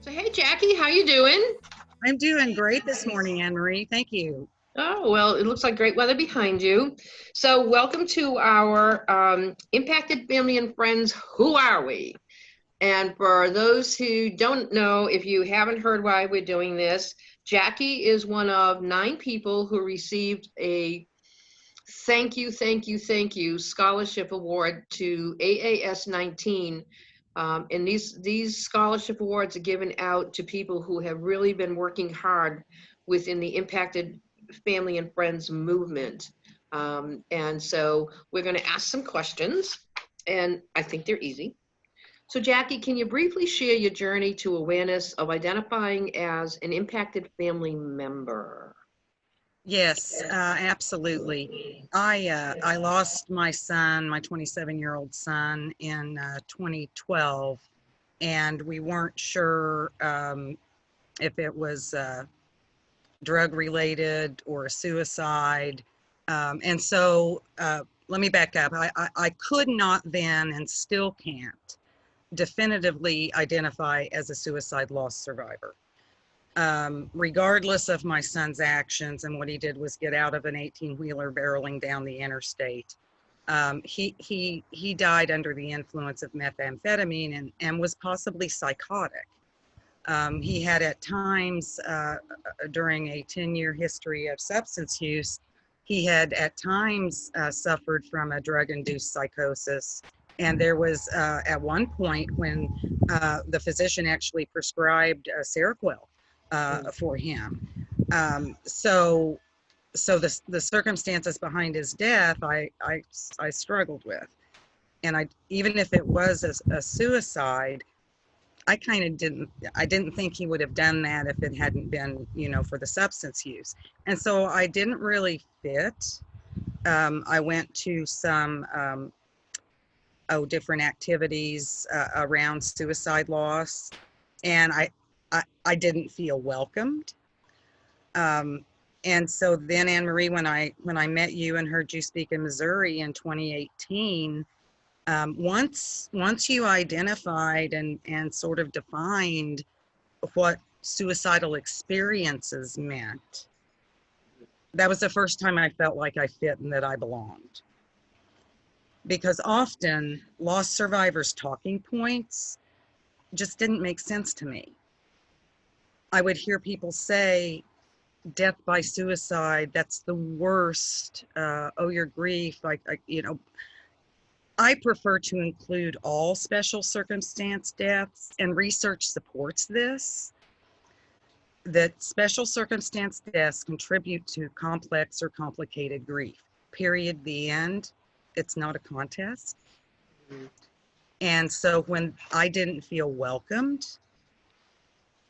So, hey, Jackie, how you doing? I'm doing great this morning, Anne-Marie. Thank you. Oh, well, it looks like great weather behind you. So welcome to our Impacted Family and Friends, Who Are We? And for those who don't know, if you haven't heard why we're doing this, Jackie is one of 9 people who received a thank you scholarship award to AAS19. And these scholarship awards are given out to people who have really been working hard within the Impacted Family and Friends movement. And so we're going to ask some questions, and I think they're easy. So Jackie, can you briefly share your journey to awareness of identifying as an impacted family member? Yes, absolutely. I lost my son, my 27-year-old son, in 2012, and we weren't sure if it was drug related or a suicide. And so let me back up. I could not then, and still can't, definitively identify as a suicide loss survivor. Regardless of my son's actions, and what he did was get out of an 18-wheeler barreling down the interstate. He died under the influence of methamphetamine and was possibly psychotic. He had at times, during a 10-year history of substance use, he had at times suffered from a drug-induced psychosis. And there was at one point when the physician actually prescribed Seroquel for him. So the circumstances behind his death, I struggled with. And even if it was a suicide, I didn't think he would have done that if it hadn't been, for the substance use. And so I didn't really fit. I went to some, different activities around suicide loss, and I didn't feel welcomed. And so then, Anne-Marie, when I met you and heard you speak in Missouri in 2018, once you identified and sort of defined what suicidal experiences meant, that was the first time I felt like I fit and that I belonged. Because often lost survivors' talking points just didn't make sense to me. I would hear people say, death by suicide, that's the worst. Oh, your grief, I prefer to include all special circumstance deaths, and research supports this, that special circumstance deaths contribute to complex or complicated grief. Period, the end. It's not a contest. And so when I didn't feel welcomed,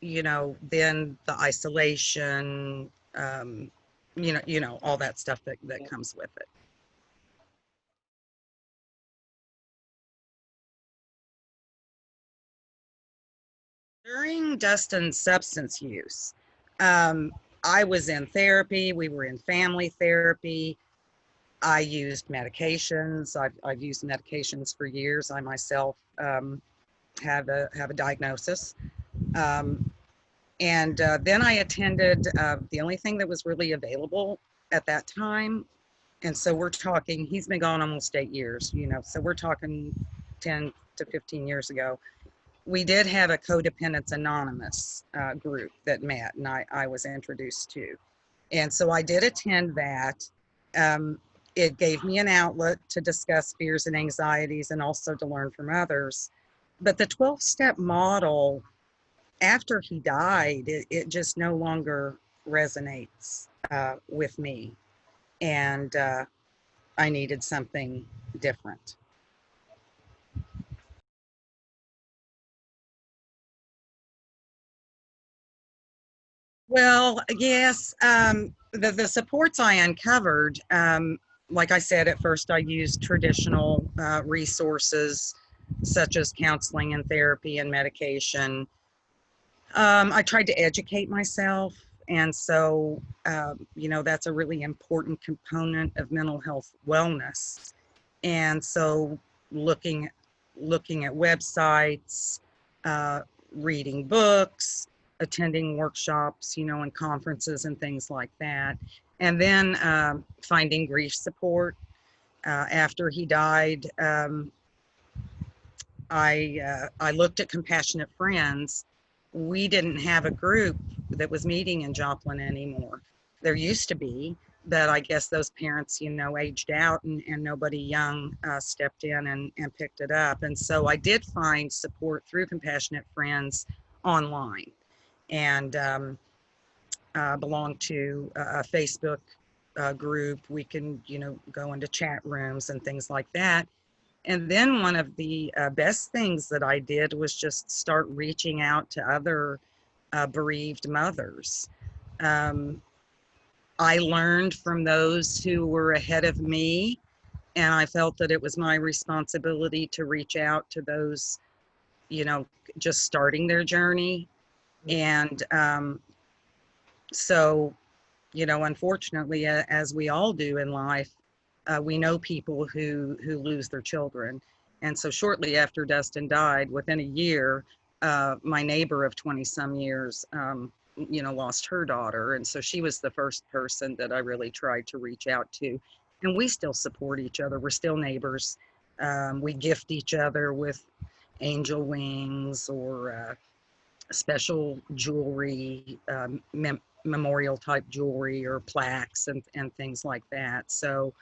then the isolation, all that stuff that comes with it. During Dustin's substance use, I was in therapy. We were in family therapy. I used medications. I've used medications for years. I myself have a diagnosis. And then I attended the only thing that was really available at that time. And so we're talking, he's been gone almost 8 years, so we're talking 10 to 15 years ago. We did have a Codependence Anonymous group that met, and I was introduced to. And so I did attend that. It gave me an outlet to discuss fears and anxieties and also to learn from others. But the 12-step model, after he died, it just no longer resonates with me. And I needed something different. Well, yes, the supports I uncovered, like I said, at first I used traditional resources such as counseling and therapy and medication. I tried to educate myself, and so, that's a really important component of mental health wellness. And so looking at websites, reading books, attending workshops, you know, and conferences and things like that. And then finding grief support. After he died, I looked at Compassionate Friends. We didn't have a group that was meeting in Joplin anymore. There used to be, but I guess those parents, you know, aged out, and nobody young stepped in and picked it up. And so I did find support through Compassionate Friends online, and belonged to a Facebook group. We can, you know, go into chat rooms and things like that. And then one of the best things that I did was just start reaching out to other bereaved mothers. I learned from those who were ahead of me, and I felt that it was my responsibility to reach out to those, you know, just starting their journey. And so, you know, unfortunately, as we all do in life, we know people who lose their children. And so shortly after Dustin died, within a year, my neighbor of 20 some years, you know, lost her daughter. And so she was the first person that I really tried to reach out to. And we still support each other. We're still neighbors. We gift each other with angel wings or special jewelry, memorial type jewelry or plaques and things like that. So,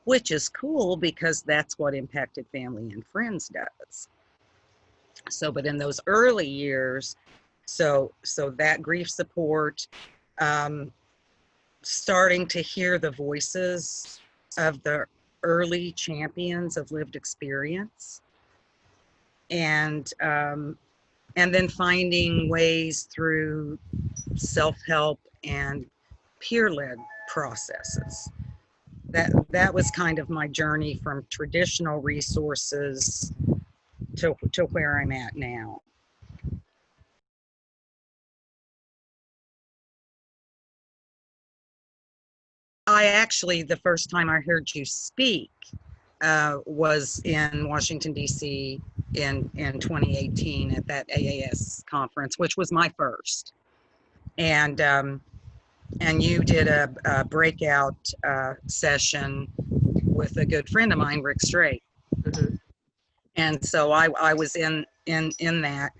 which is cool because that's what Impacted Family and Friends does. So, but in those early years, so that grief support, starting to hear the voices of the early champions of lived experience, and then finding ways through self-help and peer-led processes. That was kind of my journey from traditional resources to where I'm at now. I actually, the first time I heard you speak was in Washington, D.C. in 2018 at that AAS conference, which was my first. And you did a breakout session with a good friend of mine, Rick Strait. Mm-hmm. And so I was in that.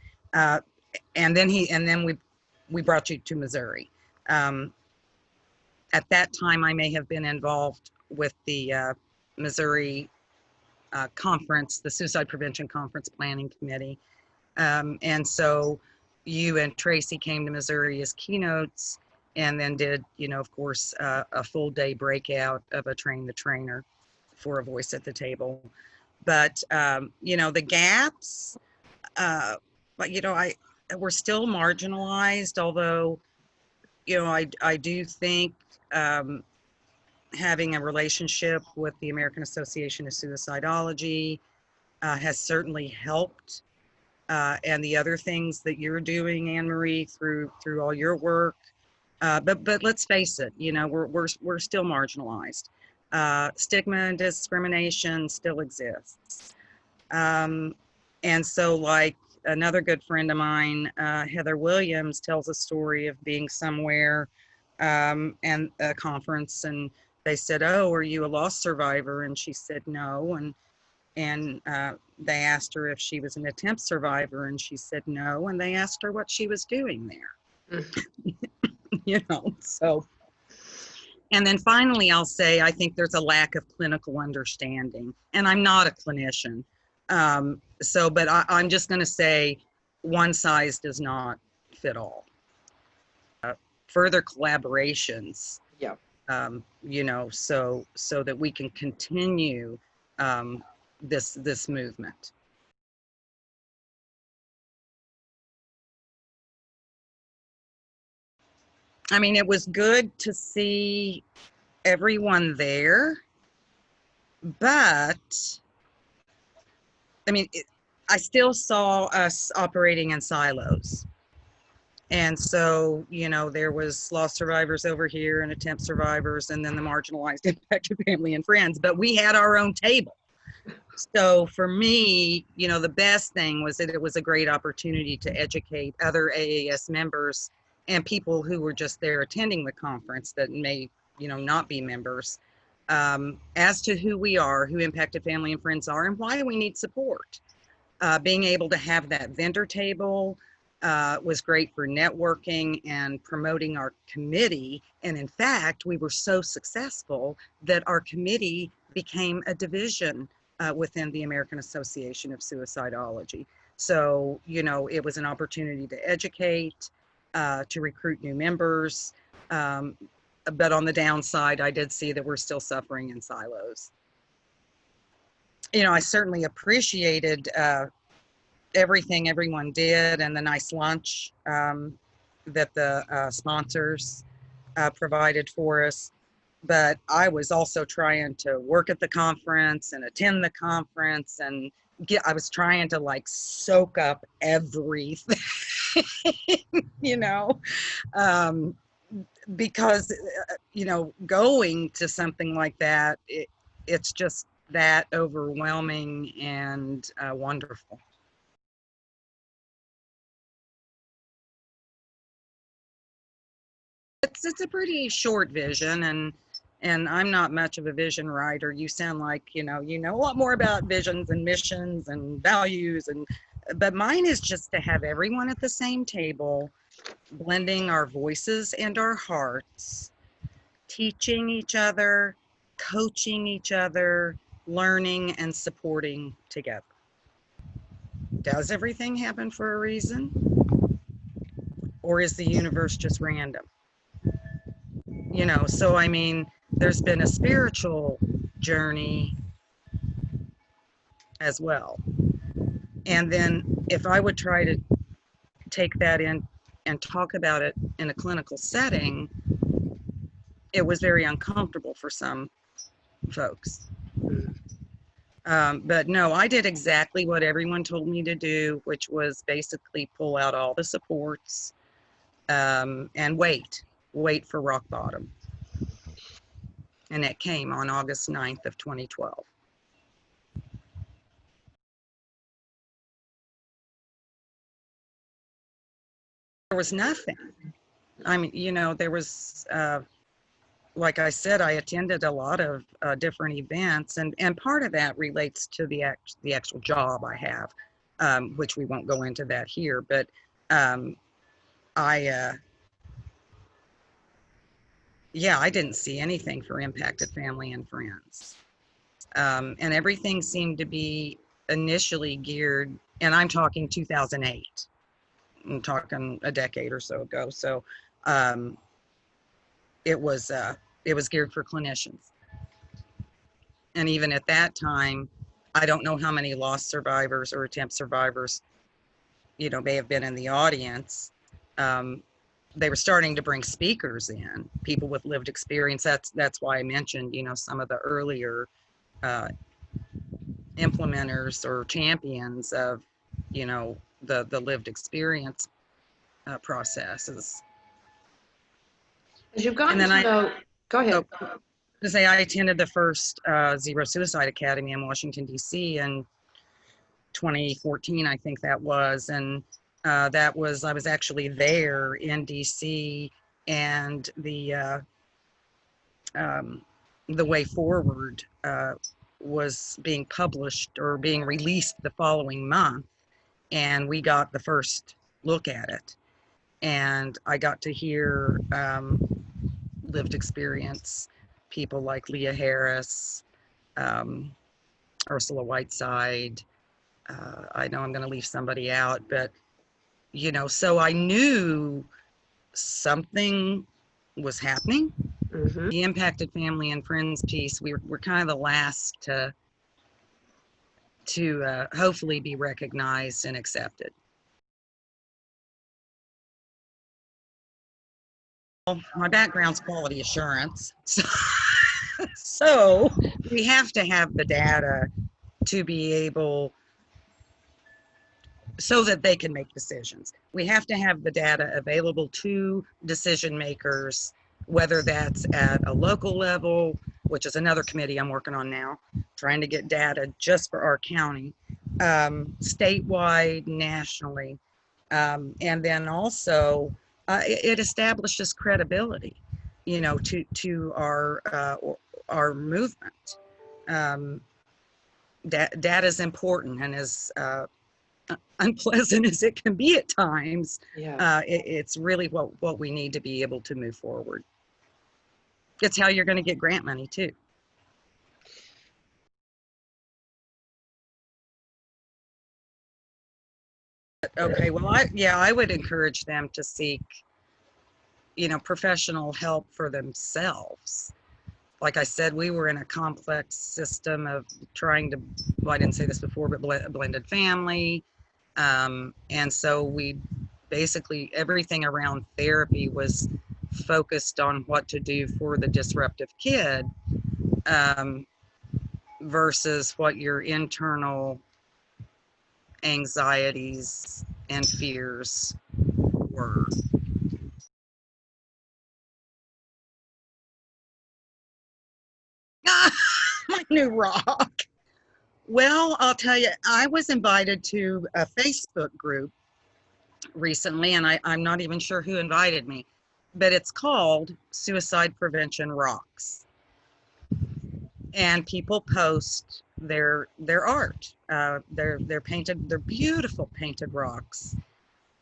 And then we brought you to Missouri. At that time, I may have been involved with the Missouri conference, the Suicide Prevention Conference Planning Committee. And so you and Tracy came to Missouri as keynotes, and then did, you know, of course, a full day breakout of a Train the Trainer for a voice at the table. But, you know, the gaps, but, you know, we're still marginalized, although, you know, I do think having a relationship with the American Association of Suicidology has certainly helped. And the other things that you're doing, Anne Marie, through all your work. But let's face it, you know, we're still marginalized. Stigma and discrimination still exists. And so, like another good friend of mine, Heather Williams, tells a story of being somewhere and a conference, and they said, "Oh, are you a loss survivor?" And she said, "No." And they asked her if she was an attempt survivor, and she said no. And they asked her what she was doing there. You know, so. And then finally, I'll say, I think there's a lack of clinical understanding. And I'm not a clinician. But I'm just going to say one size does not fit all. Further collaborations, Yeah. You know, so that we can continue this movement. I mean, it was good to see everyone there, but I mean, I still saw us operating in silos. And so, you know, there was loss survivors over here and attempt survivors, and then the marginalized impacted family and friends, but we had our own table. So for me, the best thing was that it was a great opportunity to educate other AAS members and people who were just there attending the conference that may, not be members, as to who we are, who Impacted Family and Friends are, and why we need support. Being able to have that vendor table was great for networking and promoting our committee. And in fact, we were so successful that our committee became a division within the American Association of Suicidology. So, it was an opportunity to educate, to recruit new members. But on the downside, I did see that we're still suffering in silos. I certainly appreciated everything everyone did and the nice lunch that the sponsors provided for us. But I was also trying to work at the conference and attend the conference, and I was trying to like soak up everything, because, going to something like that, it's just that overwhelming and wonderful. It's a pretty short vision, and I'm not much of a vision writer. You sound like you know a lot more about visions and missions and values, but mine is just to have everyone at the same table, blending our voices and our hearts, teaching each other, coaching each other, learning and supporting together. Does everything happen for a reason? Or is the universe just random? So I mean, there's been a spiritual journey as well. And then if I would try to take that in and talk about it in a clinical setting, it was very uncomfortable for some folks. But no, I did exactly what everyone told me to do, which was basically pull out all the supports and wait for rock bottom. And it came on August 9th of 2012. There was nothing. I mean, there was, like I said, I attended a lot of different events, and part of that relates to the actual job I have, which we won't go into that here, but I didn't see anything for Impacted Family and Friends. And everything seemed to be initially geared, and I'm talking 2008. I'm talking a decade or so ago. So it was geared for clinicians. And even at that time, I don't know how many loss survivors or attempt survivors, may have been in the audience. They were starting to bring speakers in, people with lived experience. That's why I mentioned, some of the earlier implementers or champions of, the lived experience processes. As you've gotten to know, go ahead. To say I attended the first Zero Suicide Academy in Washington, D.C. in 2014, I think that was. And I was actually there in D.C. and the way forward was being published or being released the following month. And we got the first look at it. And I got to hear lived experience people like Leah Harris, Ursula Whiteside. I know I'm going to leave somebody out, but, so I knew something was happening. Mm-hmm. The Impacted Family and Friends piece, we're kind of the last to hopefully be recognized and accepted. Well, my background's quality assurance. So we have to have the data to be able, so that they can make decisions. We have to have the data available to decision makers, whether that's at a local level, which is another committee I'm working on now, trying to get data just for our county, statewide, nationally. And then also, it establishes credibility, you know, to our movement. Data is important, and as unpleasant as it can be at times, Yeah. it's really what we need to be able to move forward. It's how you're going to get grant money too. Okay, well, I would encourage them to seek, you know, professional help for themselves. Like I said, we were in a complex system of trying to, well, I didn't say this before, but blended family. And so we basically, everything around therapy was focused on what to do for the disruptive kid, versus what your internal anxieties and fears were. My new rock. Well, I'll tell you, I was invited to a Facebook group recently, and I'm not even sure who invited me, but it's called Suicide Prevention Rocks. And people post their art. They're painted, they're beautiful painted rocks.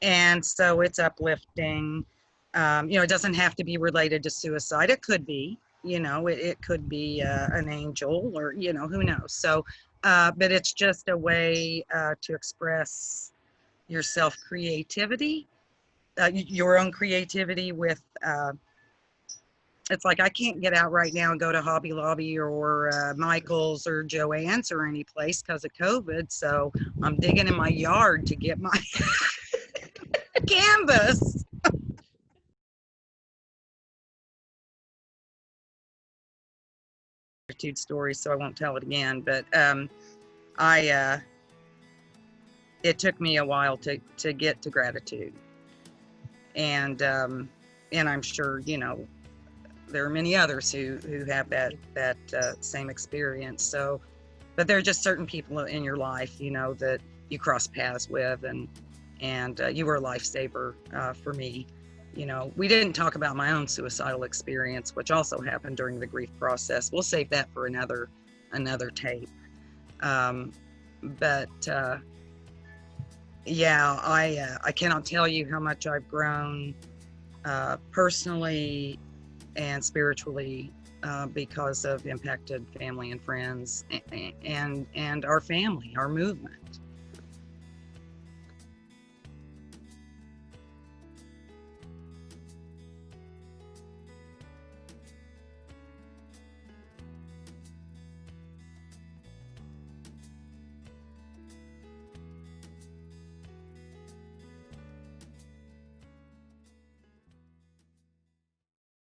And so it's uplifting. You know, it doesn't have to be related to suicide. It could be, you know, it could be an angel, or, you know, who knows. So, but it's just a way to express your self-creativity, your own creativity with, it's like, I can't get out right now and go to Hobby Lobby or Michael's or Joann's or any place because of COVID. So I'm digging in my yard to get my canvas. Gratitude story, so I won't tell it again, but it took me a while to get to gratitude, and I'm sure, you know, there are many others who have that same experience. So, but there are just certain people in your life, you know, that you cross paths with, and you were a lifesaver for me. You know, we didn't talk about my own suicidal experience, which also happened during the grief process. We'll save that for another tape. But yeah, I cannot tell you how much I've grown personally and spiritually because of impacted family and friends, and our family, our movement.